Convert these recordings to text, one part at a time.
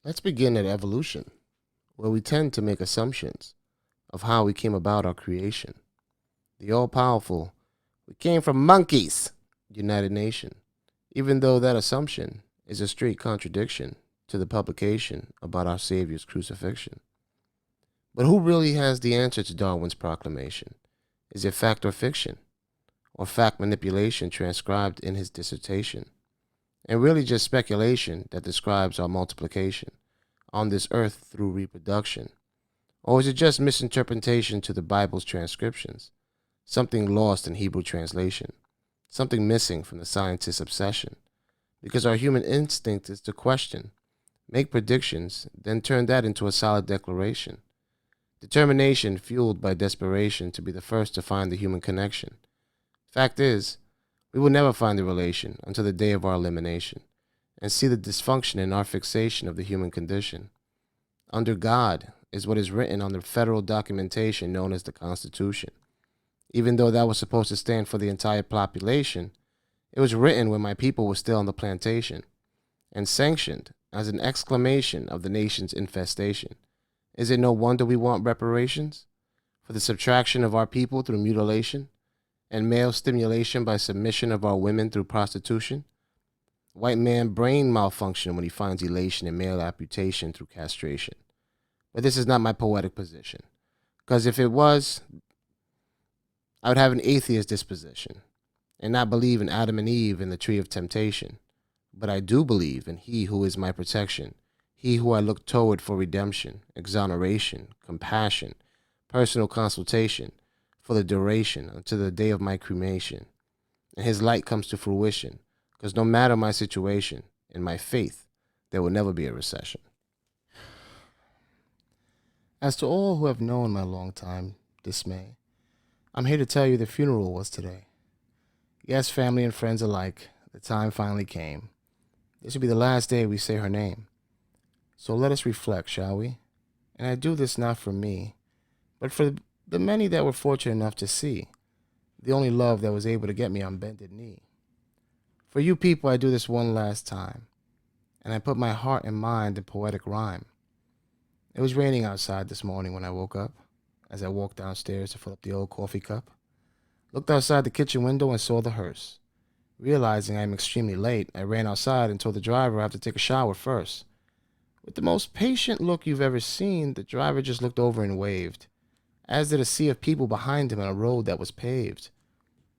Let's begin at evolution, where we tend to make assumptions of how we came about our creation. The all powerful, we came from monkeys, United Nation, even though that assumption is a straight contradiction to the publication about our Savior's crucifixion. But who really has the answer to Darwin's proclamation? Is it fact or fiction, or fact manipulation transcribed in his dissertation? And really just speculation that describes our multiplication on this earth through reproduction? Or is it just misinterpretation to the Bible's transcriptions? Something lost in Hebrew translation, something missing from the scientist's obsession? Because our human instinct is to question, make predictions, then turn that into a solid declaration. Determination fueled by desperation to be the first to find the human connection. Fact is, we will never find the relation until the day of our elimination, and see the dysfunction in our fixation of the human condition. Under God is what is written on the federal documentation known as the Constitution. Even though that was supposed to stand for the entire population, it was written when my people were still on the plantation, and sanctioned as an exclamation of the nation's infestation. Is it no wonder we want reparations for the subtraction of our people through mutilation, and male stimulation by submission of our women through prostitution? White man brain malfunction when he finds elation in male amputation through castration. But this is not my poetic position, because if it was, I would have an atheist disposition and not believe in Adam and Eve and the tree of temptation. But I do believe in He who is my protection, He who I look toward for redemption, exoneration, compassion, personal consultation, for the duration until the day of my cremation. And His light comes to fruition, because no matter my situation, in my faith, there will never be a recession. As to all who have known my long time dismay, I'm here to tell you the funeral was today. Yes, family and friends alike, the time finally came. This will be the last day we say her name. So let us reflect, shall we? And I do this not for me, but for the many that were fortunate enough to see, the only love that was able to get me on bended knee. For you people, I do this one last time, and I put my heart and mind in poetic rhyme. It was raining outside this morning when I woke up, as I walked downstairs to fill up the old coffee cup. Looked outside the kitchen window and saw the hearse. Realizing I am extremely late, I ran outside and told the driver I have to take a shower first. With the most patient look you've ever seen, the driver just looked over and waved, as did a sea of people behind him on a road that was paved.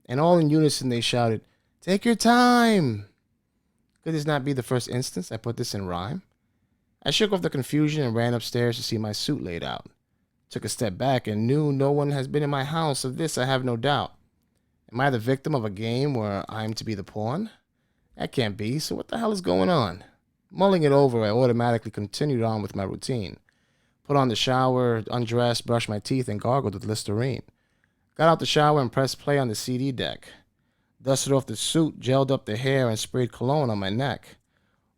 And all in unison they shouted, "Take your time!" Could this not be the first instance I put this in rhyme? I shook off the confusion and ran upstairs to see my suit laid out. Took a step back and knew no one has been in my house, of this I have no doubt. Am I the victim of a game where I'm to be the pawn? That can't be, so what the hell is going on? Mulling it over, I automatically continued on with my routine. Put on the shower, undressed, brushed my teeth, and gargled with Listerine. Got out the shower and pressed play on the CD deck. Dusted off the suit, gelled up the hair, and sprayed cologne on my neck.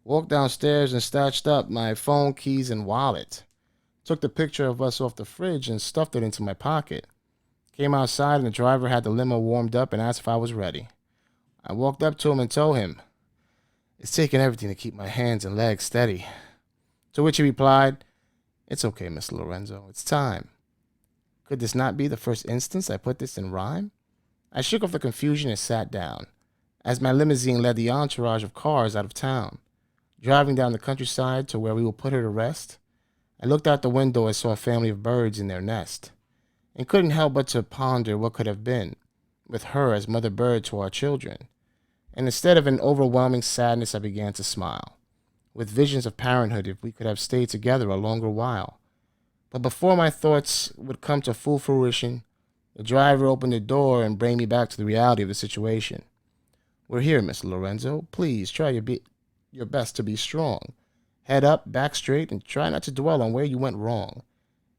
Walked downstairs and stashed up my phone, keys, and wallet. Took the picture of us off the fridge and stuffed it into my pocket. Came outside and the driver had the limo warmed up and asked if I was ready. I walked up to him and told him, "It's taking everything to keep my hands and legs steady." To which he replied, "It's okay, Mr. Lorenzo, it's time." Could this not be the first instance I put this in rhyme? I shook off the confusion and sat down, as my limousine led the entourage of cars out of town. Driving down the countryside to where we will put her to rest, I looked out the window and saw a family of birds in their nest, and couldn't help but to ponder what could have been, with her as mother bird to our children. And instead of an overwhelming sadness, I began to smile, with visions of parenthood if we could have stayed together a longer while. But before my thoughts would come to full fruition, the driver opened the door and brought me back to the reality of the situation. "We're here, Mr. Lorenzo. Please try your best to be strong. Head up, back straight, and try not to dwell on where you went wrong.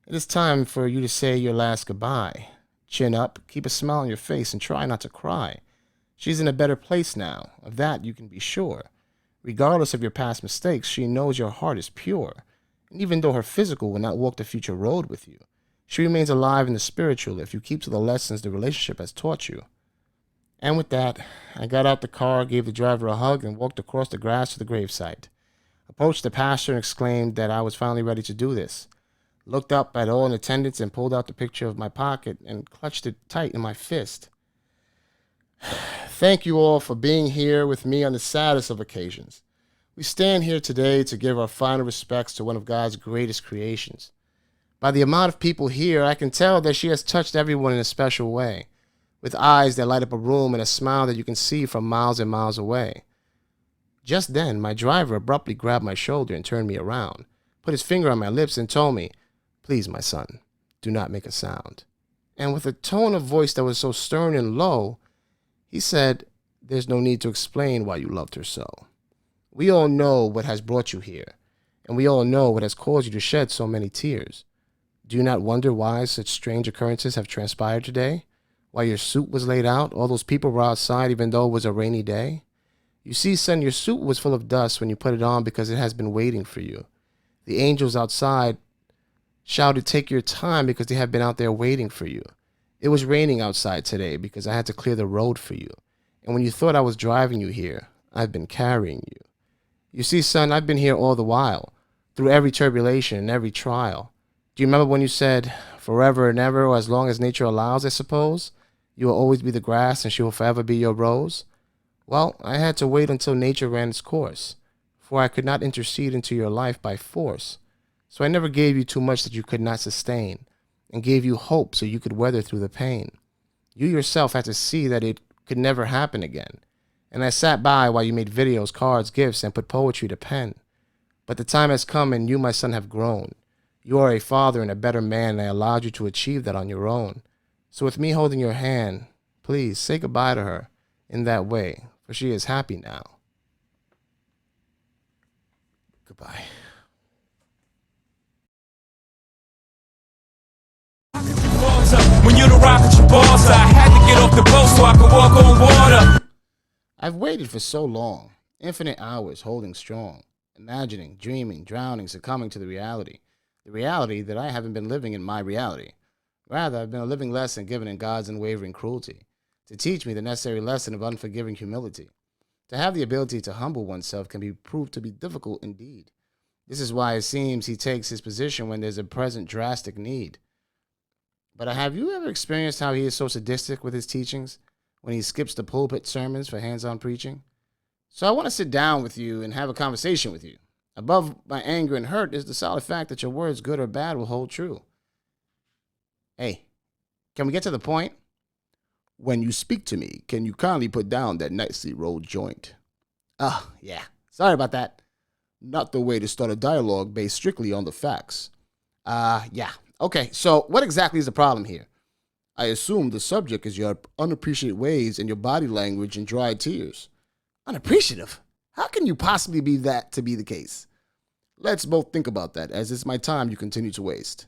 It is time for you to say your last goodbye. Chin up, keep a smile on your face, and try not to cry. She's in a better place now, of that you can be sure. Regardless of your past mistakes, she knows your heart is pure. And even though her physical will not walk the future road with you, she remains alive in the spiritual if you keep to the lessons the relationship has taught you." And with that, I got out the car, gave the driver a hug, and walked across the grass to the gravesite. approached the pastor and exclaimed that I was finally ready to do this. Looked up at all in attendance and pulled out the picture of my pocket and clutched it tight in my fist. Thank you all for being here with me on the saddest of occasions. We stand here today to give our final respects to one of God's greatest creations. By the amount of people here, I can tell that she has touched everyone in a special way, with eyes that light up a room and a smile that you can see from miles and miles away. Just then, my driver abruptly grabbed my shoulder and turned me around, put his finger on my lips and told me, "Please, my son, do not make a sound." And with a tone of voice that was so stern and low, he said, "There's no need to explain why you loved her so. We all know what has brought you here, and we all know what has caused you to shed so many tears. Do you not wonder why such strange occurrences have transpired today? Why your suit was laid out, all those people were outside even though it was a rainy day? You see, son, your suit was full of dust when you put it on because it has been waiting for you. The angels outside shouted, 'Take your time,' because they have been out there waiting for you. It was raining outside today because I had to clear the road for you. And when you thought I was driving you here, I've been carrying you. You see, son, I've been here all the while, through every turbulation and every trial. Do you remember when you said, 'Forever and ever, or as long as nature allows, I suppose, you will always be the grass and she will forever be your rose'? Well, I had to wait until nature ran its course, for I could not intercede into your life by force. So I never gave you too much that you could not sustain, and gave you hope so you could weather through the pain. You yourself had to see that it could never happen again. And I sat by while you made videos, cards, gifts, and put poetry to pen. But the time has come and you, my son, have grown. You are a father and a better man, and I allowed you to achieve that on your own. So with me holding your hand, please say goodbye to her in that way, for she is happy now. Goodbye." When you're the rocket, you boss. I had to get off the boat so I could walk on water. I've waited for so long, infinite hours holding strong, imagining, dreaming, drowning, succumbing to the reality that I haven't been living in my reality. Rather, I've been a living lesson given in God's unwavering cruelty, to teach me the necessary lesson of unforgiving humility. To have the ability to humble oneself can be proved to be difficult indeed. This is why it seems he takes his position when there's a present drastic need. But have you ever experienced how he is so sadistic with his teachings, when he skips the pulpit sermons for hands-on preaching? So I want to sit down with you and have a conversation with you. Above my anger and hurt is the solid fact that your words, good or bad, will hold true. Hey, can we get to the point? When you speak to me, can you kindly put down that nicely rolled joint? Oh, yeah. Sorry about that. Not the way to start a dialogue based strictly on the facts. Yeah. Okay, so what exactly is the problem here? I assume the subject is your unappreciated ways and your body language and dry tears. Unappreciative? How can you possibly be that to be the case? Let's both think about that, as it's my time you continue to waste.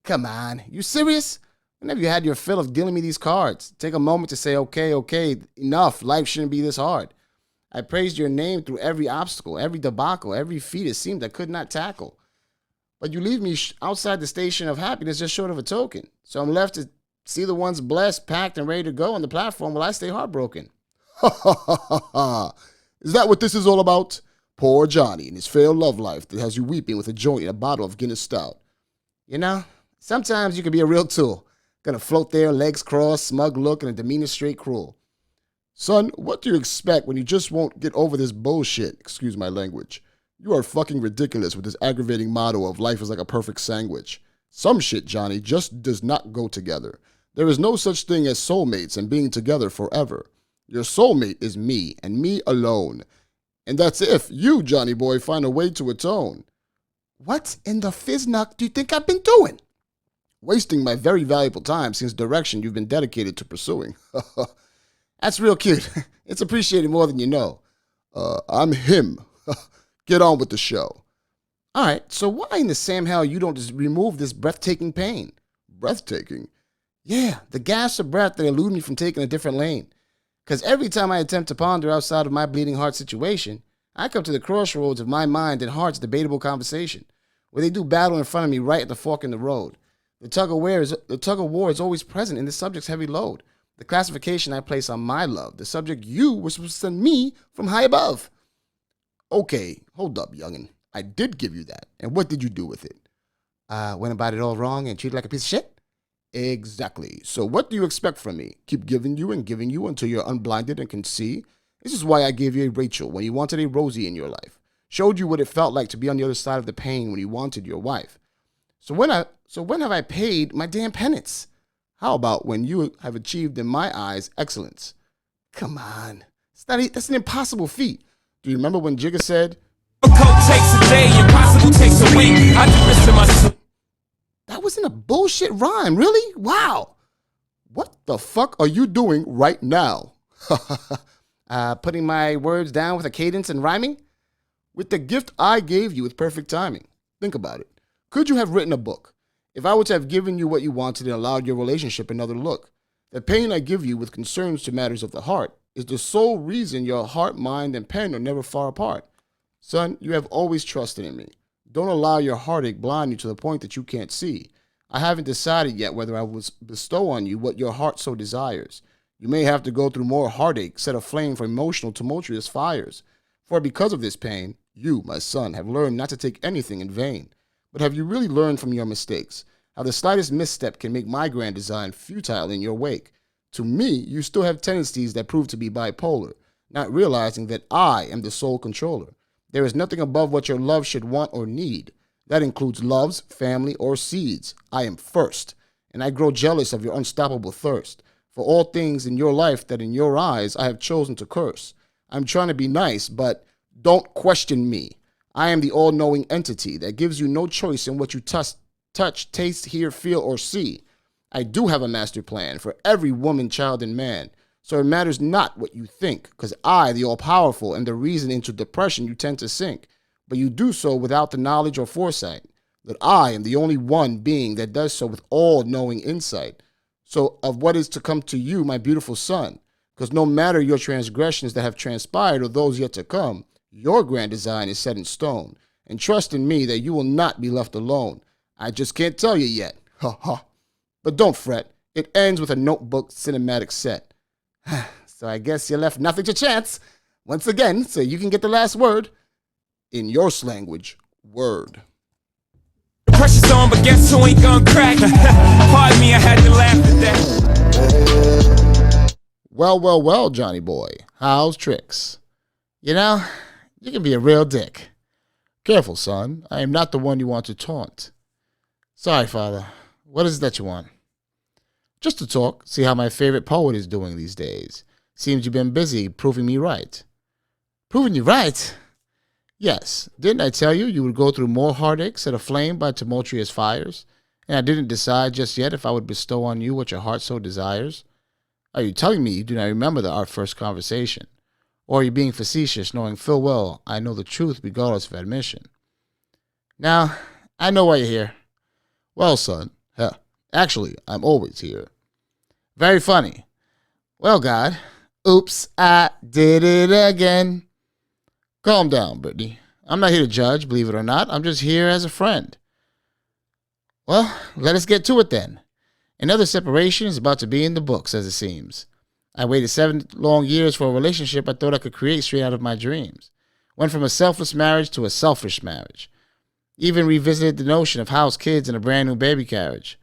Come on, you serious? Whenever you had your fill of dealing me these cards, take a moment to say, okay, enough. Life shouldn't be this hard. I praised your name through every obstacle, every debacle, every feat it seemed I could not tackle. But you leave me outside the station of happiness just short of a token. So I'm left to see the ones blessed, packed, and ready to go on the platform while I stay heartbroken. Ha ha ha ha ha. Is that what this is all about? Poor Johnny and his failed love life that has you weeping with a joint and a bottle of Guinness Stout. You know, sometimes you can be a real tool. Gonna float there, legs crossed, smug look, and a demeanor straight cruel. Son, what do you expect when you just won't get over this bullshit? Excuse my language. You are fucking ridiculous with this aggravating motto of life is like a perfect sandwich. Some shit, Johnny, just does not go together. There is no such thing as soulmates and being together forever. Your soulmate is me, and me alone. And that's if you, Johnny boy, find a way to atone. What in the fiznuck do you think I've been doing? Wasting my very valuable time since direction you've been dedicated to pursuing. That's real cute. It's appreciated more than you know. I'm him. Get on with the show. All right, so why in the Sam hell you don't just remove this breathtaking pain? Breathtaking? Yeah, the gasps of breath that elude me from taking a different lane. Because every time I attempt to ponder outside of my bleeding heart situation, I come to the crossroads of my mind and heart's debatable conversation, where they do battle in front of me right at the fork in the road. The tug of war is always present in the subject's heavy load. The classification I place on my love, the subject you were supposed to send me from high above. Okay, Hold up, youngin'. I did give you that. And what did you do with it? Went about it all wrong and treated like a piece of shit? Exactly. So what do you expect from me? Keep giving you and giving you until you're unblinded and can see? This is why I gave you a Rachel when you wanted a Rosie in your life. Showed you what it felt like to be on the other side of the pain when you wanted your wife. So when have I paid my damn penance? How about when you have achieved in my eyes excellence? Come on. That's an impossible feat. Do you remember when Jigga said, Difficult takes a day, impossible takes a week. I do this to myself. that wasn't a bullshit rhyme, really? Wow. What the fuck are you doing right now? Putting my words down with a cadence and rhyming? With the gift I gave you with perfect timing. Think about it. Could you have written a book if I were to have given you what you wanted and allowed your relationship another look? The pain I give you with concerns to matters of the heart is the sole reason your heart, mind, and pen are never far apart. Son, you have always trusted in me. Don't allow your heartache blind you to the point that you can't see. I haven't decided yet whether I will bestow on you what your heart so desires. You may have to go through more heartache, set aflame for emotional, tumultuous fires. For because of this pain, you, my son, have learned not to take anything in vain. But have you really learned from your mistakes? How the slightest misstep can make my grand design futile in your wake? To me, you still have tendencies that prove to be bipolar, not realizing that I am the sole controller. There is nothing above what your love should want or need. That includes loves, family, or seeds. I am first, and I grow jealous of your unstoppable thirst for all things in your life that in your eyes I have chosen to curse. I'm trying to be nice, but don't question me. I am the all-knowing entity that gives you no choice in what you touch, taste, hear, feel, or see. I do have a master plan for every woman, child, and man. So it matters not what you think, because I, the all-powerful, am the reason into depression you tend to sink. But you do so without the knowledge or foresight that I am the only one being that does so with all-knowing insight. So of what is to come to you, my beautiful son, because no matter your transgressions that have transpired or those yet to come, your grand design is set in stone. And trust in me that you will not be left alone. I just can't tell you yet. Ha ha. But don't fret. It ends with a notebook cinematic set. So I guess you left nothing to chance. Once again, so you can get the last word. In your language, word. Pressure's on, but guess who ain't gonna crack? Pardon me, I had to laugh at that. Well, Johnny boy. How's tricks? You know, you can be a real dick. Careful, son. I am not the one you want to taunt. Sorry, father. What is it that you want? Just to talk, see how my favorite poet is doing these days. Seems you've been busy proving me right. Proving you right? Yes. Didn't I tell you would go through more heartache set aflame by tumultuous fires? And I didn't decide just yet if I would bestow on you what your heart so desires? Are you telling me you do not remember our first conversation? Or are you being facetious, knowing full well I know the truth regardless of admission? Now, I know why you're here. Well, son, actually, I'm always here. Very funny. Well, God, oops, I did it again. Calm down, Brittany. I'm not here to judge, believe it or not. I'm just here as a friend. Well, let us get to it then. Another separation is about to be in the books, as it seems. I waited 7 long years for a relationship I thought I could create straight out of my dreams. Went from a selfless marriage to a selfish marriage. Even revisited the notion of house, kids, and a brand new baby carriage.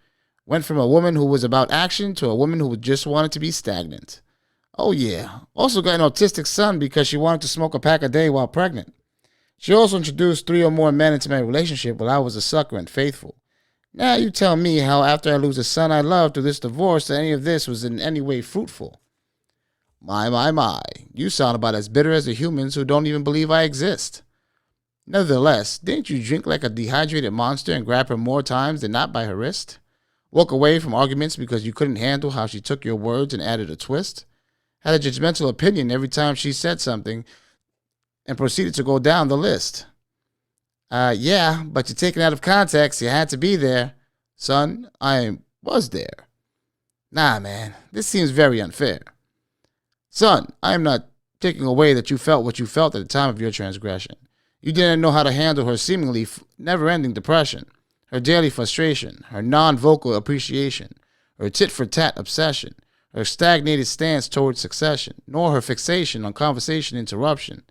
Went from a woman who was about action to a woman who just wanted to be stagnant. Oh yeah, also got an autistic son because she wanted to smoke a pack a day while pregnant. She also introduced 3 or more men into my relationship while I was a sucker and faithful. Now you tell me how after I lose a son I love to this divorce that any of this was in any way fruitful. My, you sound about as bitter as the humans who don't even believe I exist. Nevertheless, didn't you drink like a dehydrated monster and grab her more times than not by her wrist? Walk away from arguments because you couldn't handle how she took your words and added a twist? Had a judgmental opinion every time she said something and proceeded to go down the list. Yeah, but you're taken out of context. You had to be there. Son, I was there. Nah, man, this seems very unfair. Son, I am not taking away that you felt what you felt at the time of your transgression. You didn't know how to handle her seemingly never-ending depression, her daily frustration, her non-vocal appreciation, her tit-for-tat obsession, her stagnated stance towards succession, nor her fixation on conversation interruption.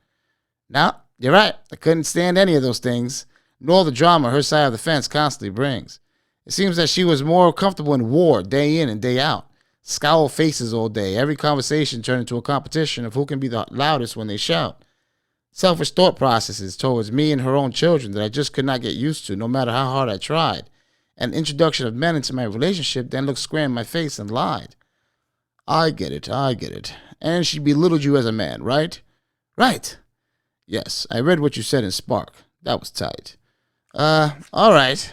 Now You're right. I couldn't stand any of those things, nor the drama her side of the fence constantly brings. It seems that she was more comfortable in war day in and day out. Scowl faces all day. Every conversation turned into a competition of who can be the loudest when they shout. Selfish thought processes towards me and her own children that I just could not get used to, no matter how hard I tried. An introduction of men into my relationship then looked square in my face and lied. I get it. And she belittled you as a man, right? Right. Yes, I read what you said in Spark. That was tight. All right.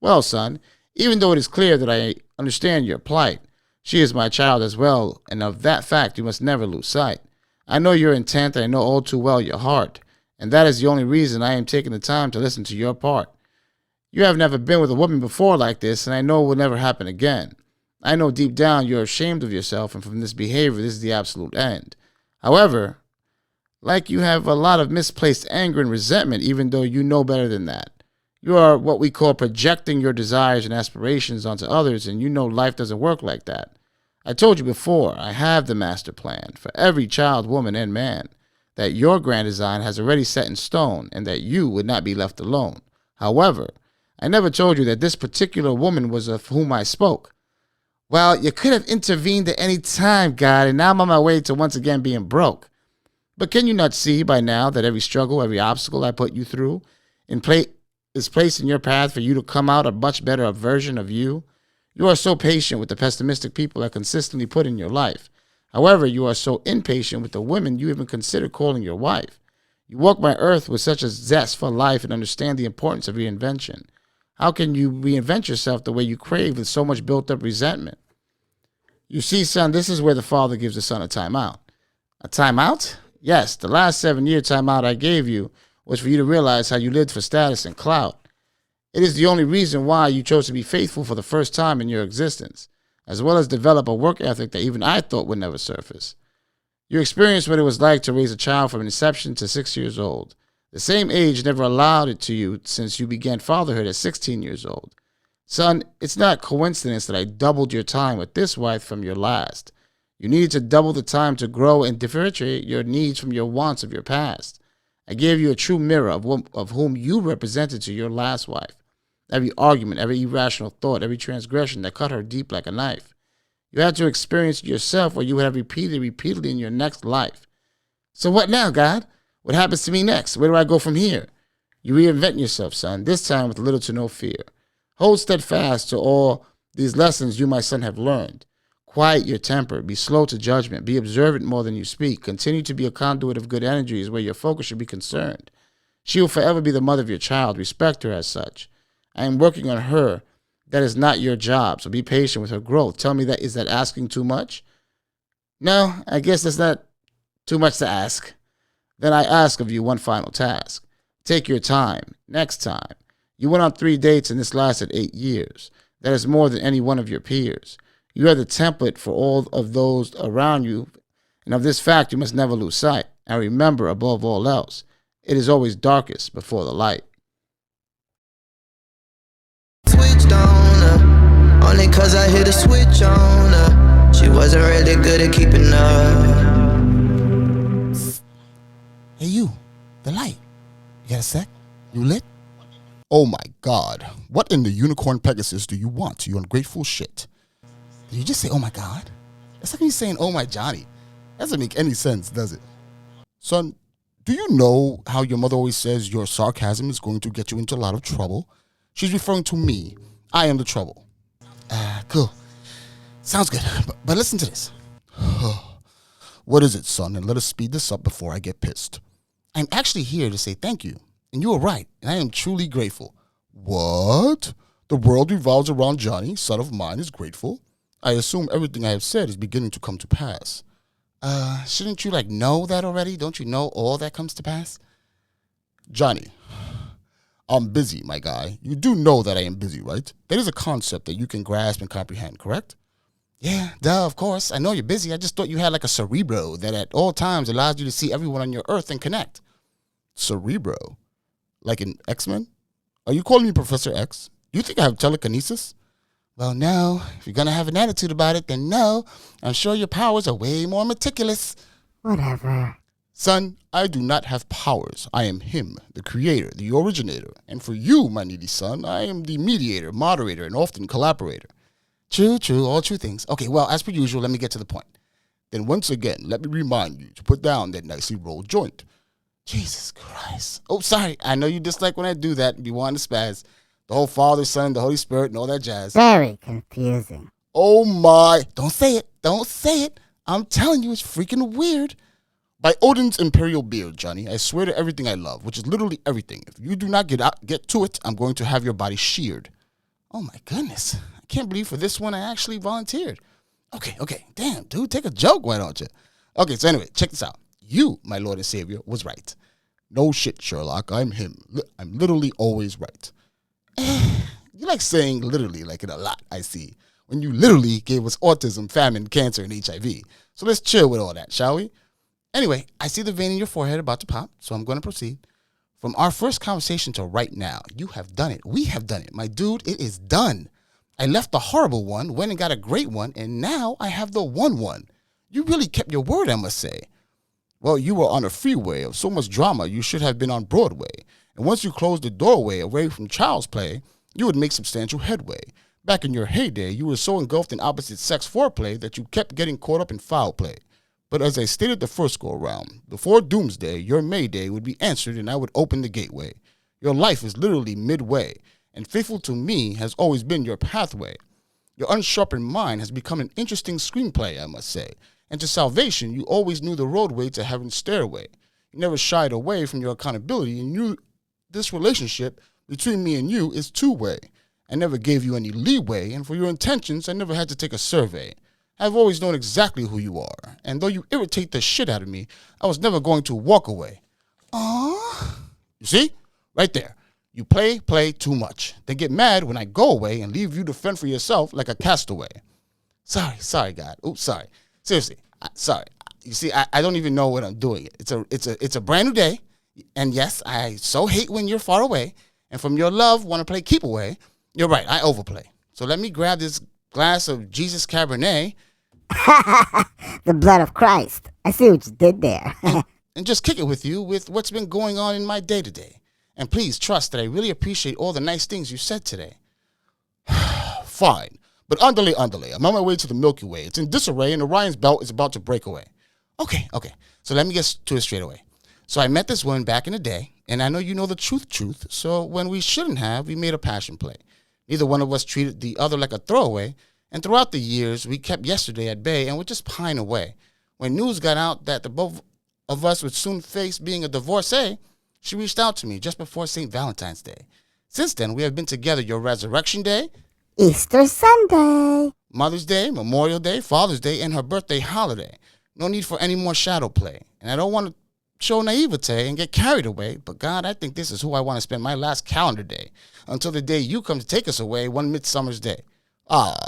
Well, son, even though it is clear that I understand your plight, she is my child as well, and of that fact you must never lose sight. I know your intent, and I know all too well your heart, and that is the only reason I am taking the time to listen to your part. You have never been with a woman before like this, and I know it will never happen again. I know deep down you are ashamed of yourself, and from this behavior, this is the absolute end. However, like you have a lot of misplaced anger and resentment, even though you know better than that. You are what we call projecting your desires and aspirations onto others, and you know life doesn't work like that. I told you before, I have the master plan for every child, woman, and man, that your grand design has already set in stone, and that you would not be left alone. However, I never told you that this particular woman was of whom I spoke. Well, you could have intervened at any time, God, and now I'm on my way to once again being broke. But can you not see by now that every struggle, every obstacle I put you through is placed in your path for you to come out a much better version of you? You are so patient with the pessimistic people I consistently put in your life. However, you are so impatient with the women you even consider calling your wife. You walk my earth with such a zest for life and understand the importance of reinvention. How can you reinvent yourself the way you crave with so much built-up resentment? You see, son, this is where the father gives the son a timeout. A timeout? Yes, the last 7-year timeout I gave you was for you to realize how you lived for status and clout. It is the only reason why you chose to be faithful for the first time in your existence, as well as develop a work ethic that even I thought would never surface. You experienced what it was like to raise a child from inception to 6 years old. The same age never allowed it to you since you began fatherhood at 16 years old. Son, it's not coincidence that I doubled your time with this wife from your last. You needed to double the time to grow and differentiate your needs from your wants of your past. I gave you a true mirror of whom you represented to your last wife. Every argument, every irrational thought, every transgression that cut her deep like a knife. You had to experience it yourself, or you would have repeatedly in your next life. So what now, God? What happens to me next? Where do I go from here? You reinvent yourself, son, this time with little to no fear. Hold steadfast to all these lessons you, my son, have learned. Quiet your temper. Be slow to judgment. Be observant more than you speak. Continue to be a conduit of good energies where your focus should be concerned. She will forever be the mother of your child. Respect her as such. I am working on her. That is not your job, so be patient with her growth. Tell me that, is that asking too much? No, I guess that's not too much to ask. Then I ask of you one final task. Take your time. Next time. You went on 3 dates and this lasted 8 years. That is more than any one of your peers. You are the template for all of those around you, and of this fact you must never lose sight. And remember, above all else, it is always darkest before the light. Switched on her, only cause I hit a switch on her. She wasn't really good at keeping up. Hey you, the light. You got a sec? You lit? Oh my God. What in the unicorn Pegasus do you want, you ungrateful shit? Did you just say, oh my God? That's like me saying, oh my Johnny. That doesn't make any sense, does it? Son, do you know how your mother always says your sarcasm is going to get you into a lot of trouble? She's referring to me. I am the trouble. Cool. Sounds good. But listen to this. What is it, son? And let us speed this up before I get pissed. I'm actually here to say thank you. And you are right. And I am truly grateful. What? The world revolves around Johnny, son of mine, is grateful? I assume everything I have said is beginning to come to pass. Shouldn't you, know that already? Don't you know all that comes to pass? Johnny, I'm busy, my guy. You do know that I am busy, right? That is a concept that you can grasp and comprehend, correct? Yeah, duh, of course. I know you're busy. I just thought you had a cerebro that at all times allows you to see everyone on your earth and connect. Cerebro? Like in X-Men? Are you calling me Professor X? Do you think I have telekinesis? Well, no. If you're going to have an attitude about it, then no. I'm sure your powers are way more meticulous. Whatever. Son, I do not have powers. I am him, the creator, the originator. And for you, my needy son, I am the mediator, moderator, and often collaborator. True, all true things. Okay, well, as per usual, let me get to the point. Then once again, let me remind you to put down that nicely rolled joint. Jesus Christ. Oh, sorry. I know you dislike when I do that and be wanting to spaz. The whole Father, Son, the Holy Spirit, and all that jazz. Very confusing. Oh my. Don't say it. Don't say it. I'm telling you, it's freaking weird. By Odin's imperial beard, Johnny, I swear to everything I love, which is literally everything. If you do not get to it, I'm going to have your body sheared. Oh my goodness. I can't believe for this one I actually volunteered. Okay. Damn, dude, take a joke, why don't you? Okay, so anyway, check this out. You, my Lord and Savior, was right. No shit, Sherlock. I'm him. I'm literally always right. You like saying literally like it a lot, I see. When you literally gave us autism, famine, cancer, and HIV. So let's chill with all that, shall we? Anyway, I see the vein in your forehead about to pop, so I'm going to proceed. From our first conversation to right now, you have done it. We have done it. My dude, it is done. I left the horrible one, went and got a great one, and now I have the one. You really kept your word, I must say. Well, you were on a freeway of so much drama, you should have been on Broadway. And once you closed the doorway away from child's play, you would make substantial headway. Back in your heyday, you were so engulfed in opposite sex foreplay that you kept getting caught up in foul play. But as I stated the first go-around, before doomsday, your Mayday would be answered and I would open the gateway. Your life is literally midway, and faithful to me has always been your pathway. Your unsharpened mind has become an interesting screenplay, I must say. And to salvation, you always knew the roadway to heaven's stairway. You never shied away from your accountability and knew this relationship between me and you is two-way. I never gave you any leeway, and for your intentions, I never had to take a survey. I've always known exactly who you are, and though you irritate the shit out of me, I was never going to walk away. Aww. You see? Right there. You play too much. Then get mad when I go away and leave you to fend for yourself like a castaway. Sorry, God. Oops, sorry. Seriously, sorry. You see, I don't even know what I'm doing. It's a brand new day, and yes, I so hate when you're far away, and from your love, want to play keep away. You're right, I overplay. So let me grab this glass of Jesus Cabernet. The blood of Christ. I see what you did there. and just kick it with you with what's been going on in my day-to-day. And please trust that I really appreciate all the nice things you said today. Fine. But underlay. I'm on my way to the Milky Way. It's in disarray, and Orion's belt is about to break away. Okay. So let me get to it straight away. So I met this woman back in the day, and I know you know the truth. So when we shouldn't have, we made a passion play. Neither one of us treated the other like a throwaway, and throughout the years, we kept yesterday at bay and would just pine away. When news got out that the both of us would soon face being a divorcee, she reached out to me just before St. Valentine's Day. Since then, we have been together your Resurrection Day, Easter Sunday, Mother's Day, Memorial Day, Father's Day, and her birthday holiday. No need for any more shadow play. And I don't want to show naivete and get carried away, but God, I think this is who I want to spend my last calendar day until the day you come to take us away one midsummer's day.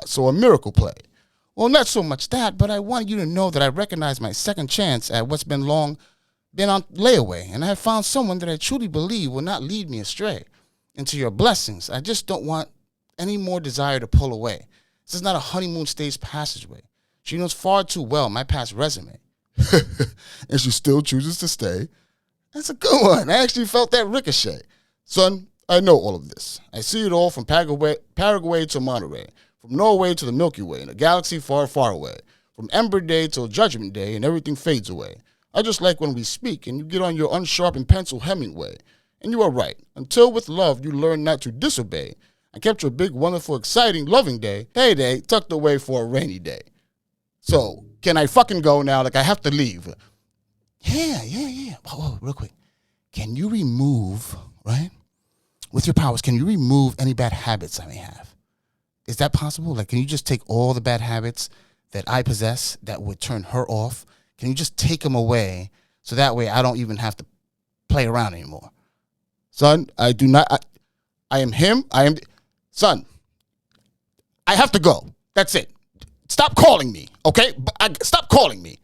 So a miracle play. Well, not so much that, but I want you to know that I recognize my second chance at what's been on layaway, and I have found someone that I truly believe will not lead me astray into your blessings. I just don't want any more desire to pull away. This is not a honeymoon stage passageway. She knows far too well my past resume. And she still chooses to stay. That's a good one. I actually felt that ricochet. Son, I know all of this. I see it all from Paraguay to Monterey, from Norway to the Milky Way, in a galaxy far, far away, from Ember Day till Judgment Day, and everything fades away. I just like when we speak and you get on your unsharpened pencil Hemingway. And you are right. Until with love you learn not to disobey. I kept your big, wonderful, exciting, loving day, heyday, tucked away for a rainy day. So, can I fucking go now? Like, I have to leave. Yeah. Whoa, real quick. Can you remove, right? With your powers, can you remove any bad habits I may have? Is that possible? Like, can you just take all the bad habits that I possess that would turn her off? Can you just take them away so that way I don't even have to play around anymore? Son, I do not. I am him. Son, I have to go. That's it. Stop calling me, okay? Stop calling me.